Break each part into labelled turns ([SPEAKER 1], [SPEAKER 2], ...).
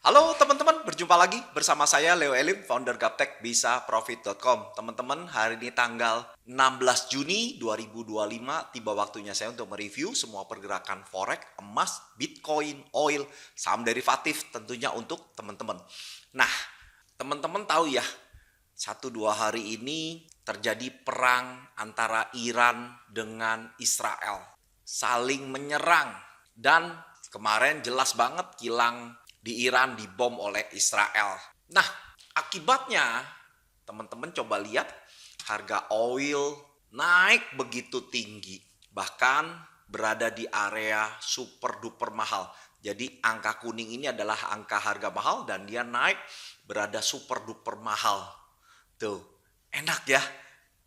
[SPEAKER 1] Halo teman-teman, berjumpa lagi bersama saya Leo Elim, founder gaptekbisaprofit.com. Teman-teman, hari ini tanggal 16 Juni 2025, tiba waktunya saya untuk mereview semua pergerakan forex, emas, bitcoin, oil, saham derivatif tentunya untuk teman-teman. Nah, teman-teman tahu ya, 1-2 hari ini terjadi perang antara Iran dengan Israel. Saling menyerang dan kemarin jelas banget kilang di Iran dibom oleh Israel. Nah, akibatnya teman-teman coba lihat harga oil naik begitu tinggi. Bahkan berada di area super duper mahal. Jadi angka kuning ini adalah angka harga mahal dan dia naik berada super duper mahal. Tuh, enak ya.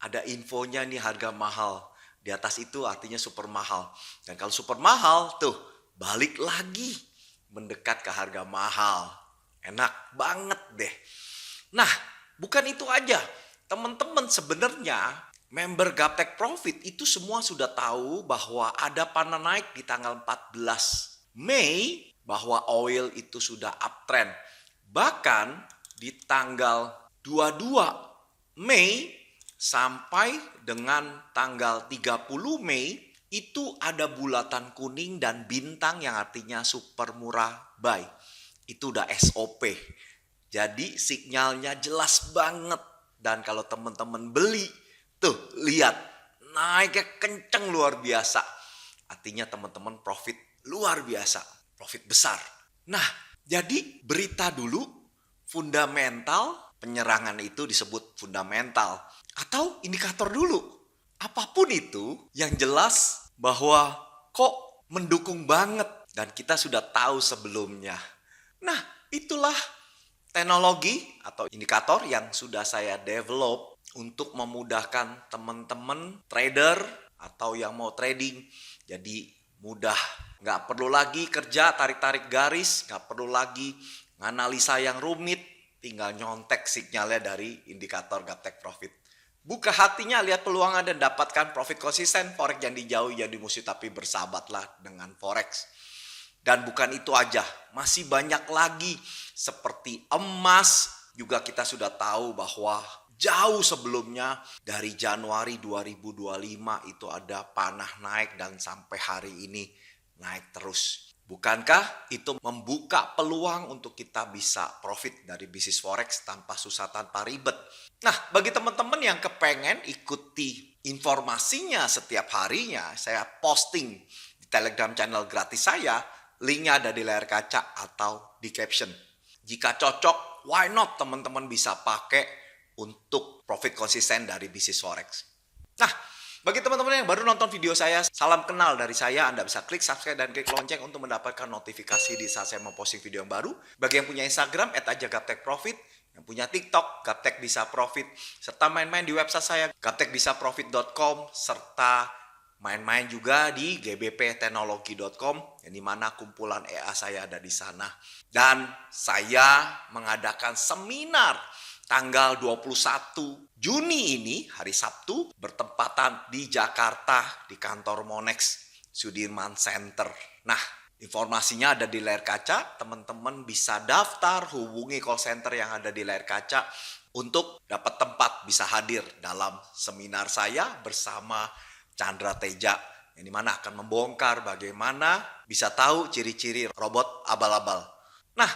[SPEAKER 1] Ada infonya nih harga mahal. Di atas itu artinya super mahal. Dan kalau super mahal tuh balik lagi mendekat ke harga mahal. Enak banget deh. Nah, bukan itu aja. Teman-teman sebenarnya member Gaptek Profit itu semua sudah tahu bahwa ada panen naik di tanggal 14 Mei bahwa oil itu sudah uptrend. Bahkan di tanggal 22 Mei sampai dengan tanggal 30 Mei itu ada bulatan kuning dan bintang yang artinya super murah buy. Itu udah SOP. Jadi sinyalnya jelas banget. Dan kalau teman-teman beli, tuh lihat naiknya kenceng luar biasa. Artinya teman-teman profit luar biasa. Profit besar. Nah, jadi berita dulu fundamental, penyerangan itu disebut fundamental. Atau indikator dulu. Apapun itu, yang jelas bahwa kok mendukung banget dan kita sudah tahu sebelumnya. Nah, itulah teknologi atau indikator yang sudah saya develop untuk memudahkan teman-teman trader atau yang mau trading. Jadi mudah, nggak perlu lagi kerja tarik-tarik garis, nggak perlu lagi analisa yang rumit, tinggal nyontek sinyalnya dari indikator Gaptek Profit. Buka hatinya, lihat peluang dan dapatkan profit konsisten. Forex jangan dijauhi, jadi musuh, tapi bersahabatlah dengan forex. Dan bukan itu aja, masih banyak lagi seperti emas. Juga kita sudah tahu bahwa jauh sebelumnya dari Januari 2025 itu ada panah naik dan sampai hari ini naik terus. Bukankah itu membuka peluang untuk kita bisa profit dari bisnis forex tanpa susah, tanpa ribet? Nah, bagi teman-teman yang kepengen ikuti informasinya setiap harinya, saya posting di Telegram channel gratis saya, linknya ada di layar kaca atau di caption. Jika cocok, why not teman-teman bisa pakai untuk profit konsisten dari bisnis forex. Nah, bagi teman-teman yang baru nonton video saya, salam kenal dari saya. Anda bisa klik subscribe dan klik lonceng untuk mendapatkan notifikasi di saat saya memposting video yang baru. Bagi yang punya Instagram, @gaptekprofit. Yang punya TikTok, Gaptek Bisa Profit. Serta main-main di website saya, gaptekbisaprofit.com. Serta main-main juga di gbpteknologi.com. Yang dimana kumpulan EA saya ada di sana. Dan saya mengadakan seminar tanggal 21 Juni ini, hari Sabtu, bertempatan di Jakarta, di kantor Monex, Sudirman Center. Nah, informasinya ada di layar kaca, teman-teman bisa daftar, hubungi call center yang ada di layar kaca untuk dapat tempat bisa hadir dalam seminar saya bersama Chandra Teja, yang dimana akan membongkar bagaimana bisa tahu ciri-ciri robot abal-abal. Nah,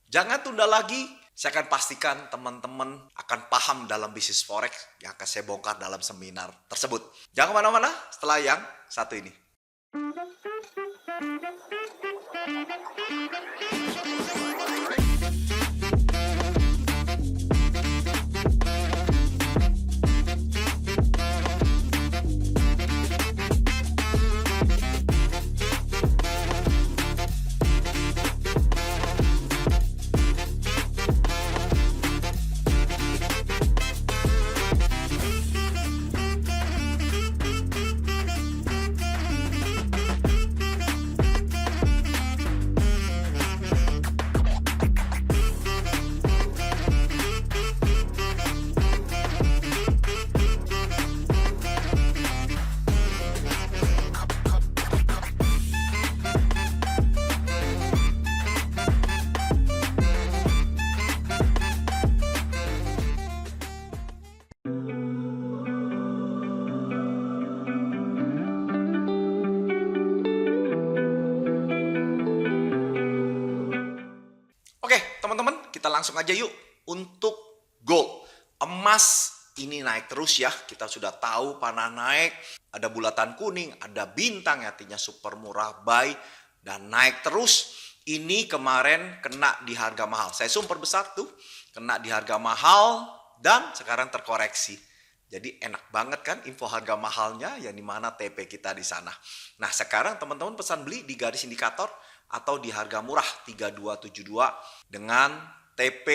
[SPEAKER 1] jangan tunda lagi. Saya akan pastikan teman-teman akan paham dalam bisnis forex yang akan saya bongkar dalam seminar tersebut. Jangan kemana-mana setelah yang satu ini. Oke, teman-teman, kita langsung aja yuk untuk gold. Emas ini naik terus ya. Kita sudah tahu panah naik, ada bulatan kuning, ada bintang artinya super murah buy dan naik terus. Ini kemarin kena di harga mahal. Saya zoom perbesar tuh, kena di harga mahal dan sekarang terkoreksi. Jadi enak banget kan info harga mahalnya yang dimana TP kita di sana. Nah sekarang teman-teman pesan beli di garis indikator atau di harga murah 3272 dengan TP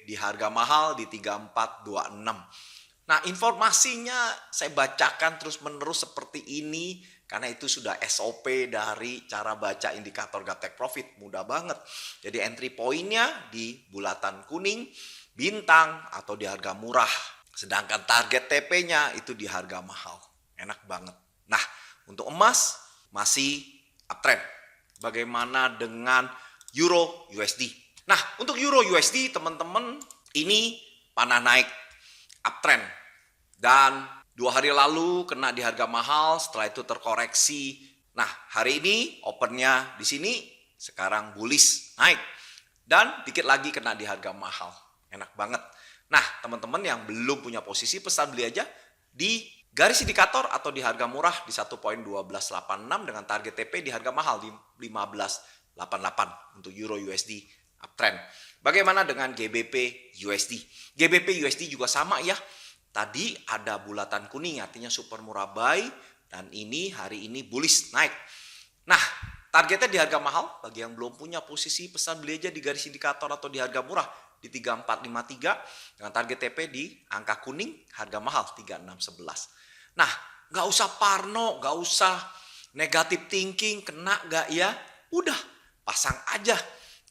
[SPEAKER 1] di harga mahal di 3426. Nah informasinya saya bacakan terus menerus seperti ini karena itu sudah SOP dari cara baca indikator Gaptek Profit. Mudah banget. Jadi entry pointnya di bulatan kuning, bintang atau di harga murah. Sedangkan target TP-nya itu di harga mahal. Enak banget. Nah, untuk emas masih uptrend. Bagaimana dengan Euro USD? Nah, untuk Euro USD teman-teman ini panah naik uptrend. Dan 2 hari lalu kena di harga mahal, setelah itu terkoreksi. Nah, hari ini opennya di sini, sekarang bullish naik. Dan dikit lagi kena di harga mahal. Enak banget. Nah, teman-teman yang belum punya posisi pesan beli aja di garis indikator atau di harga murah di 1.1286 dengan target TP di harga mahal di 1588 untuk Euro USD uptrend. Bagaimana dengan GBP USD? GBP USD juga sama ya. Tadi ada bulatan kuning artinya super murah buy dan ini hari ini bullish naik. Nah, targetnya di harga mahal bagi yang belum punya posisi pesan beli aja di garis indikator atau di harga murah di 3453 dengan target TP di angka kuning harga mahal 3611. Nah, nggak usah parno, nggak usah negative thinking, kena nggak ya? Udah, pasang aja.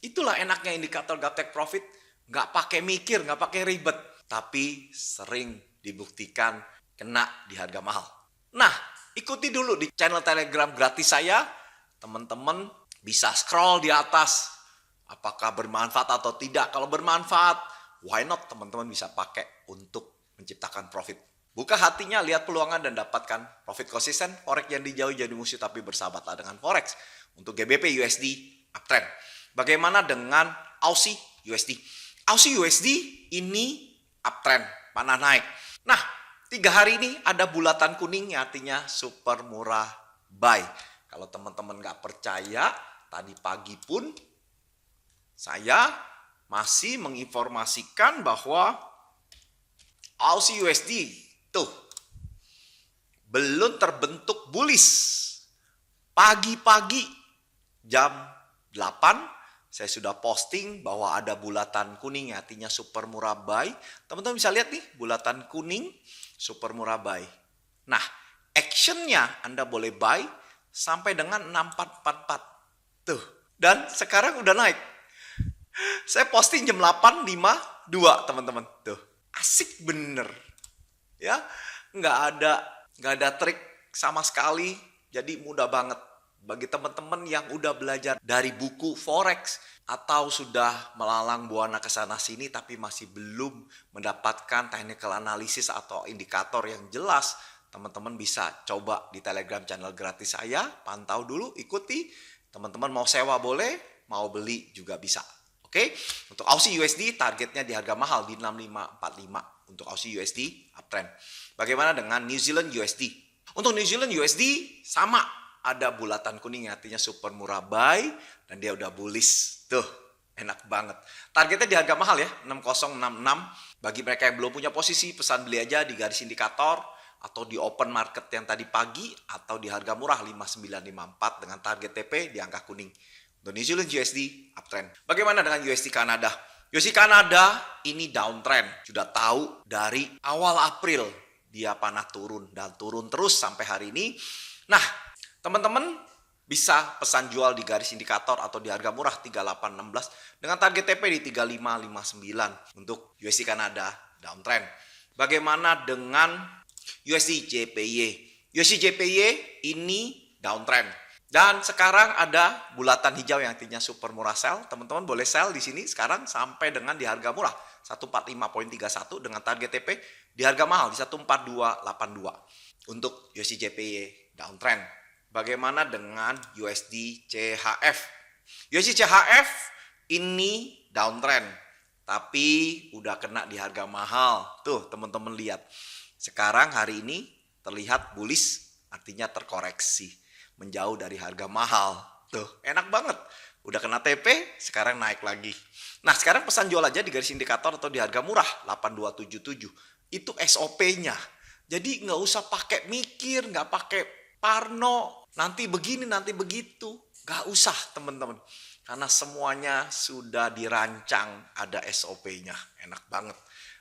[SPEAKER 1] Itulah enaknya indikator Gaptek Profit, nggak pakai mikir, nggak pakai ribet, tapi sering dibuktikan kena di harga mahal. Nah, ikuti dulu di channel Telegram gratis saya, teman-teman bisa scroll di atas. Apakah bermanfaat atau tidak? Kalau bermanfaat, why not teman-teman bisa pakai untuk menciptakan profit. Buka hatinya, lihat peluangan dan dapatkan profit konsisten. Forex yang dijauhi jadi musuh tapi bersahabatlah dengan Forex. Untuk GBP USD uptrend. Bagaimana dengan Aussie USD? Aussie USD ini uptrend, panah naik. Nah, 3 hari ini ada bulatan kuning artinya super murah buy. Kalau teman-teman nggak percaya, tadi pagi pun saya masih menginformasikan bahwa Aussie USD tuh belum terbentuk bullish. Pagi-pagi jam 8 saya sudah posting bahwa ada bulatan kuning artinya super murah buy. Teman-teman bisa lihat nih bulatan kuning super murah buy. Nah, actionnya Anda boleh buy sampai dengan 6444. Tuh, dan sekarang udah naik. Saya posting jam 8.52 teman-teman. Tuh, asik bener. Ya, nggak ada trik sama sekali. Jadi mudah banget. Bagi teman-teman yang udah belajar dari buku Forex atau sudah melalang buana ke sana sini tapi masih belum mendapatkan technical analysis atau indikator yang jelas, teman-teman bisa coba di Telegram channel gratis saya, pantau dulu, ikuti. Teman-teman mau sewa boleh, mau beli juga bisa. Oke, untuk Aussie USD targetnya di harga mahal di 6545 untuk Aussie USD uptrend. Bagaimana dengan New Zealand USD? Untuk New Zealand USD sama, ada bulatan kuning artinya super murah buy dan dia udah bullish. Tuh, enak banget. Targetnya di harga mahal ya, 6066. Bagi mereka yang belum punya posisi, pesan beli aja di garis indikator atau di open market yang tadi pagi atau di harga murah 5954 dengan target TP di angka kuning. Untuk New Zealand USD uptrend. Bagaimana dengan USD Kanada? USD Kanada ini downtrend. Sudah tahu dari awal April dia panah turun dan turun terus sampai hari ini. Nah, teman-teman bisa pesan jual di garis indikator atau di harga murah 3816 dengan target TP di 3559 untuk USD Kanada downtrend. Bagaimana dengan USD JPY? USD JPY ini downtrend. Dan sekarang ada bulatan hijau yang artinya super murah sell. Teman-teman boleh sell di sini sekarang sampai dengan di harga murah 145.31 dengan target TP di harga mahal di 14282 untuk USD JPY downtrend. Bagaimana dengan USD CHF? USD CHF ini downtrend. Tapi udah kena di harga mahal. Tuh teman-teman lihat. Sekarang hari ini terlihat bullish, artinya terkoreksi. Menjauh dari harga mahal. Tuh enak banget. Udah kena TP, sekarang naik lagi. Nah sekarang pesan jual aja di garis indikator atau di harga murah 8277. Itu SOP-nya. Jadi nggak usah pakai mikir, nggak pakai parno. Nanti begini, nanti begitu. Nggak usah teman-teman. Karena semuanya sudah dirancang, ada SOP-nya. Enak banget.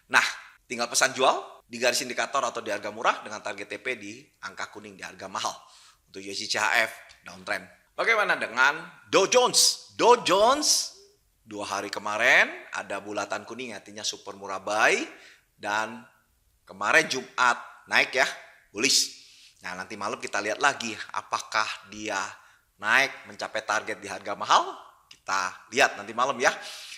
[SPEAKER 1] Nah, tinggal pesan jual di garis indikator atau di harga murah dengan target TP di angka kuning di harga mahal. Untuk USD CHF, downtrend. Bagaimana dengan Dow Jones? Dow Jones 2 hari kemarin ada bulatan kuning, artinya super murah buy. Dan kemarin Jumat naik ya, bullish. Nah, nanti malam kita lihat lagi apakah dia naik mencapai target di harga mahal. Kita lihat nanti malam ya.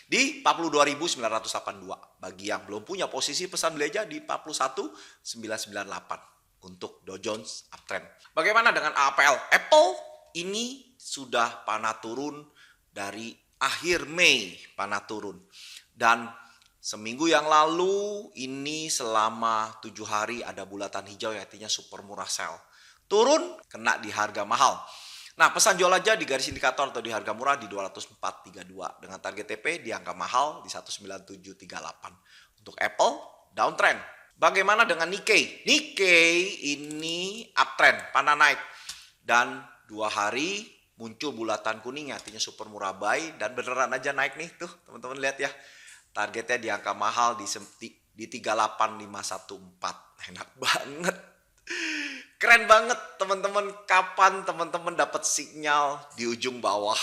[SPEAKER 1] Di 42.982. Bagi yang belum punya posisi, pesan beli aja di 41.998 untuk Dow Jones uptrend. Bagaimana dengan APL? Apple ini sudah panah turun dari akhir Mei, panah turun. Dan seminggu yang lalu ini selama 7 hari ada bulatan hijau yang artinya super murah sell. Turun, kena di harga mahal. Nah, pesan jual aja di garis indikator atau di harga murah di 204.32 dengan target TP di angka mahal di 19738. Untuk Apple, downtrend. Bagaimana dengan Nikkei? Nikkei ini uptrend, panah naik. Dan 2 hari muncul bulatan kuning artinya super murah buy dan beneran aja naik nih tuh, teman-teman lihat ya. Targetnya di angka mahal di 38514. Enak banget. Keren banget teman-teman. Kapan teman-teman dapat sinyal di ujung bawah?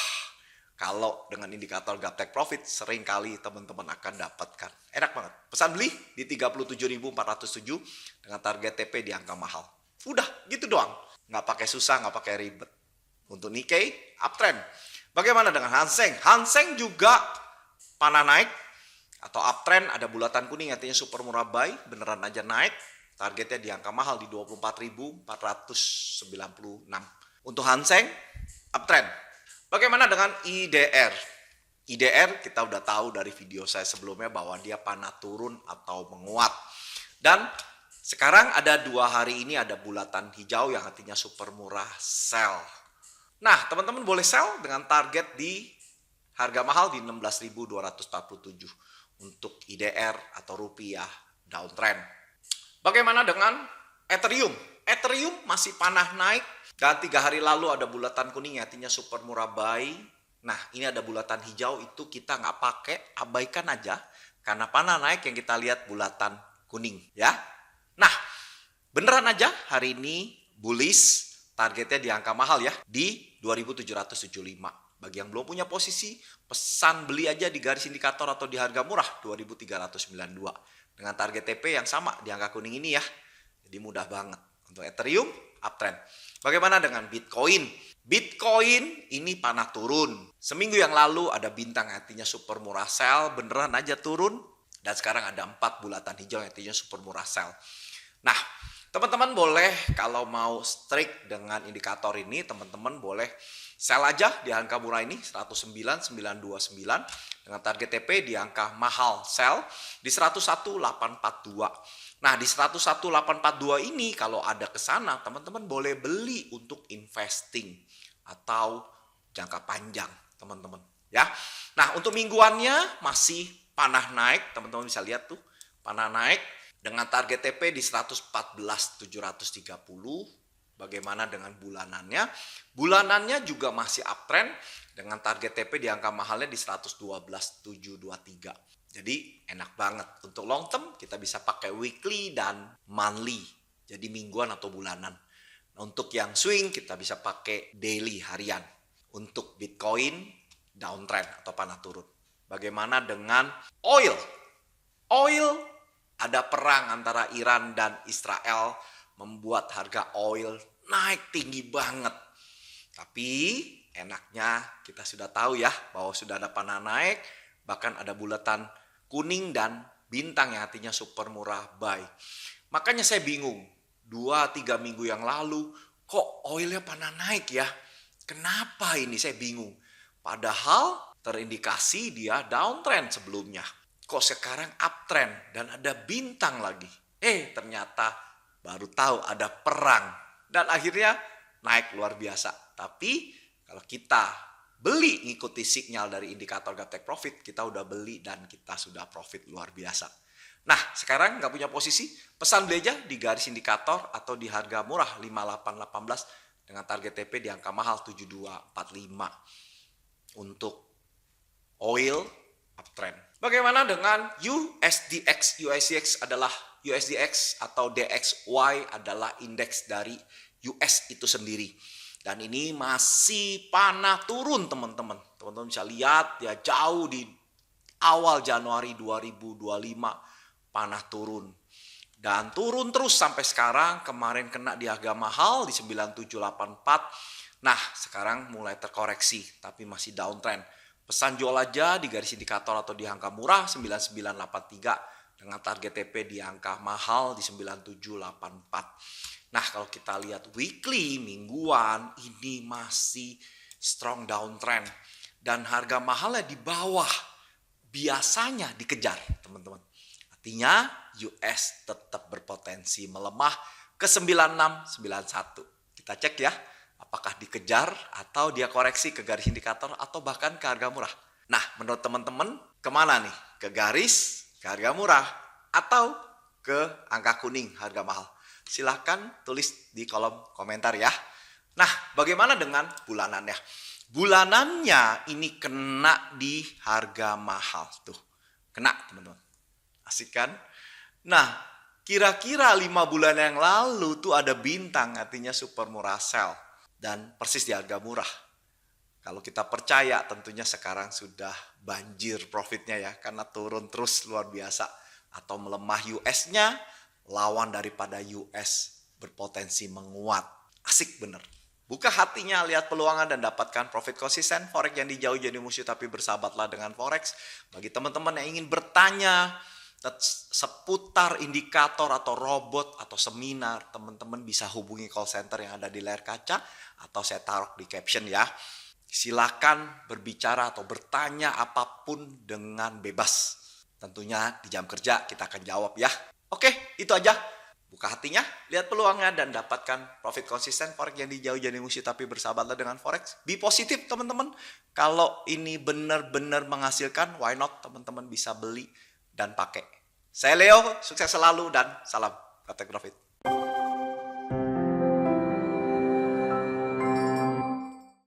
[SPEAKER 1] Kalau dengan indikator Gaptek Profit seringkali teman-teman akan dapatkan. Enak banget. Pesan beli di 37.407 dengan target TP di angka mahal. Udah gitu doang. Nggak pakai susah, nggak pakai ribet. Untuk Nikkei, uptrend. Bagaimana dengan Hang Seng? Hang Seng juga panah naik atau uptrend, ada bulatan kuning artinya super murah buy, beneran aja naik. Targetnya di angka mahal di 24.496. Untuk Hang Seng, uptrend. Bagaimana dengan IDR? IDR kita udah tahu dari video saya sebelumnya bahwa dia panah turun atau menguat. Dan sekarang ada 2 hari ini ada bulatan hijau yang artinya super murah sell. Nah, teman-teman boleh sell dengan target di harga mahal di 16.247 untuk IDR atau rupiah downtrend. Bagaimana dengan Ethereum? Ethereum masih panah naik dan 3 hari lalu ada bulatan kuning artinya super murah buy. Nah, ini ada bulatan hijau itu kita nggak pakai, abaikan aja karena panah naik yang kita lihat bulatan kuning ya. Nah, beneran aja hari ini bullish, targetnya di angka mahal ya di 2.775. Bagi yang belum punya posisi, pesan beli aja di garis indikator atau di harga murah 2.392. Dengan target TP yang sama di angka kuning ini ya. Jadi mudah banget. Untuk Ethereum, uptrend. Bagaimana dengan Bitcoin? Bitcoin ini panah turun. Seminggu yang lalu ada bintang artinya super murah sell. Beneran aja turun. Dan sekarang ada 4 bulatan hijau artinya super murah sell. Nah, teman-teman boleh kalau mau strict dengan indikator ini, teman-teman boleh sell aja di angka murah ini 109.929 dengan target TP di angka mahal sell di 101.842. Nah, di 101.842 ini kalau ada ke sana, teman-teman boleh beli untuk investing atau jangka panjang, teman-teman ya. Nah, untuk mingguannya masih panah naik, teman-teman bisa lihat tuh, panah naik dengan target TP di 114.730. Bagaimana dengan bulanannya? Bulanannya juga masih uptrend dengan target TP di angka mahalnya di 112.723. Jadi enak banget. Untuk long term kita bisa pakai weekly dan monthly. Jadi mingguan atau bulanan. Untuk yang swing kita bisa pakai daily, harian. Untuk Bitcoin downtrend atau panah turun. Bagaimana dengan oil? Oil ada perang antara Iran dan Israel membuat harga oil naik tinggi banget. Tapi enaknya kita sudah tahu ya bahwa sudah ada panah naik, bahkan ada bulatan kuning dan bintang yang artinya super murah buy. Makanya saya bingung, 2-3 minggu yang lalu kok oilnya panah naik ya? Kenapa ini? Saya bingung. Padahal terindikasi dia downtrend sebelumnya. Kok sekarang uptrend dan ada bintang lagi? Ternyata baru tahu ada perang. Dan akhirnya naik luar biasa. Tapi kalau kita beli ngikuti sinyal dari indikator gap take profit, kita udah beli dan kita sudah profit luar biasa. Nah, sekarang nggak punya posisi, pesan beli aja di garis indikator atau di harga murah 5818 dengan target TP di angka mahal 7245 untuk oil uptrend. Bagaimana dengan USDX? USDX adalah USDX atau DXY adalah indeks dari US itu sendiri. Dan ini masih panah turun teman-teman. Teman-teman bisa lihat ya jauh di awal Januari 2025 panah turun. Dan turun terus sampai sekarang, kemarin kena di harga mahal di 9784. Nah, sekarang mulai terkoreksi tapi masih downtrend. Pesan jual aja di garis indikator atau di angka murah 9983 dengan target TP di angka mahal di 9784. Nah, kalau kita lihat weekly, mingguan, ini masih strong downtrend. Dan harga mahalnya di bawah. Biasanya dikejar, teman-teman. Artinya, US tetap berpotensi melemah ke 9691. Kita cek ya, apakah dikejar atau dia koreksi ke garis indikator atau bahkan ke harga murah. Nah, menurut teman-teman, kemana nih? Ke garis, ke harga murah, atau ke angka kuning, harga mahal? Silahkan tulis di kolom komentar ya. Nah, bagaimana dengan bulanannya? Bulanannya ini kena di harga mahal tuh. Kena teman-teman. Asik kan? Nah, kira-kira 5 bulan yang lalu tuh ada bintang, artinya super murah sell. Dan persis di harga murah. Kalau kita percaya tentunya sekarang sudah banjir profitnya ya. Karena turun terus luar biasa. Atau melemah US-nya. Lawan daripada US berpotensi menguat. Asik bener. Buka hatinya, lihat peluangan dan dapatkan profit konsisten. Forex yang dijauh jadi musuh tapi bersahabatlah dengan Forex. Bagi teman-teman yang ingin bertanya seputar indikator atau robot atau seminar, teman-teman bisa hubungi call center yang ada di layar kaca atau saya taruh di caption ya. Silakan berbicara atau bertanya apapun dengan bebas. Tentunya di jam kerja kita akan jawab ya. Oke, itu aja. Buka hatinya, lihat peluangnya, dan dapatkan profit konsisten. Forex yang dijauh jadi musuh tapi bersahabatlah dengan Forex. Be positif teman-teman. Kalau ini benar-benar menghasilkan, why not teman-teman bisa beli dan pakai. Saya Leo, sukses selalu dan salam Gaptek Profit.